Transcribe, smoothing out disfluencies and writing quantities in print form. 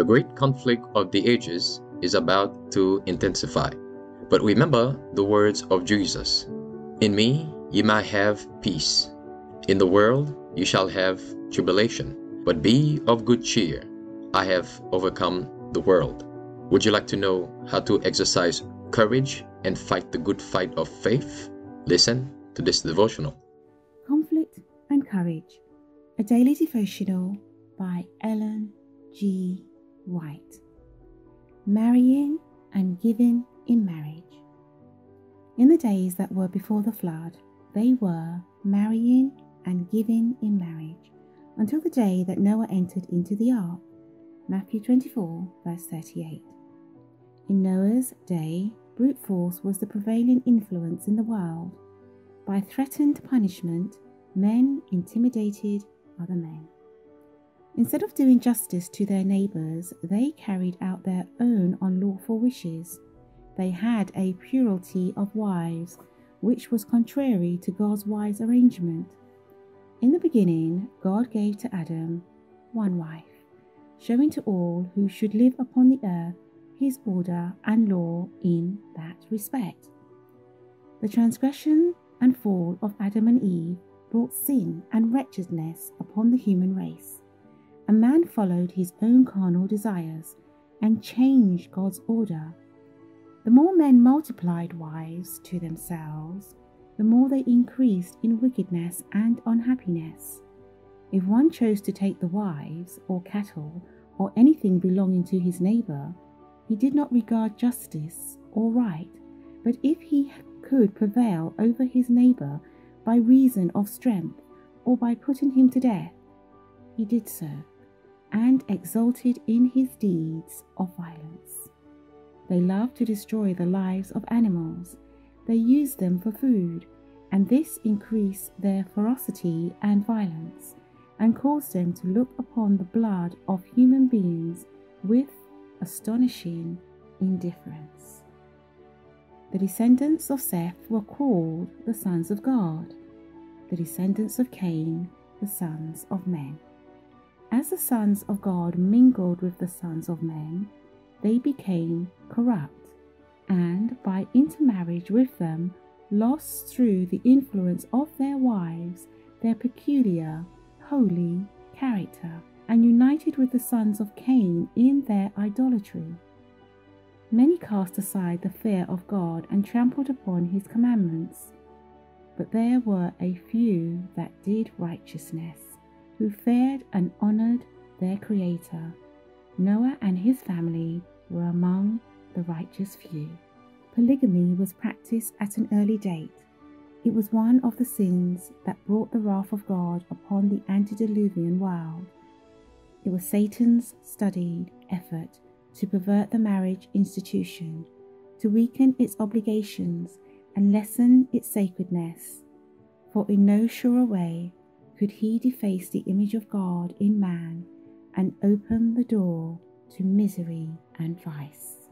The great conflict of the ages is about to intensify. But remember the words of Jesus. In me ye might have peace. In the world you shall have tribulation. But be of good cheer. I have overcome the world. Would you like to know how to exercise courage and fight the good fight of faith? Listen to this devotional. Conflict and Courage, a daily devotional by Ellen G. White. Marrying and giving in marriage. In the days that were before the flood, they were marrying and giving in marriage until the day that Noah entered into the ark. Matthew 24, verse 38. In Noah's day, brute force was the prevailing influence in the world. By threatened punishment, men intimidated other men. Instead of doing justice to their neighbours, they carried out their own unlawful wishes. They had a plurality of wives, which was contrary to God's wise arrangement. In the beginning, God gave to Adam one wife, showing to all who should live upon the earth his order and law in that respect. The transgression and fall of Adam and Eve brought sin and wretchedness upon the human race. A man followed his own carnal desires and changed God's order. The more men multiplied wives to themselves, the more they increased in wickedness and unhappiness. If one chose to take the wives or cattle or anything belonging to his neighbour, he did not regard justice or right, but if he could prevail over his neighbour by reason of strength or by putting him to death, he did so, and exulted in his deeds of violence. They loved to destroy the lives of animals. They used them for food, and this increased their ferocity and violence, and caused them to look upon the blood of human beings with astonishing indifference. The descendants of Seth were called the sons of God, the descendants of Cain, the sons of men. As the sons of God mingled with the sons of men, they became corrupt, and by intermarriage with them, lost through the influence of their wives their peculiar, holy character, and united with the sons of Cain in their idolatry. Many cast aside the fear of God and trampled upon his commandments, but there were a few that did righteousness, who feared and honoured their Creator. Noah and his family were among the righteous few. Polygamy was practiced at an early date. It was one of the sins that brought the wrath of God upon the antediluvian world. It was Satan's studied effort to pervert the marriage institution, to weaken its obligations and lessen its sacredness. For in no surer way could he deface the image of God in man and open the door to misery and vice.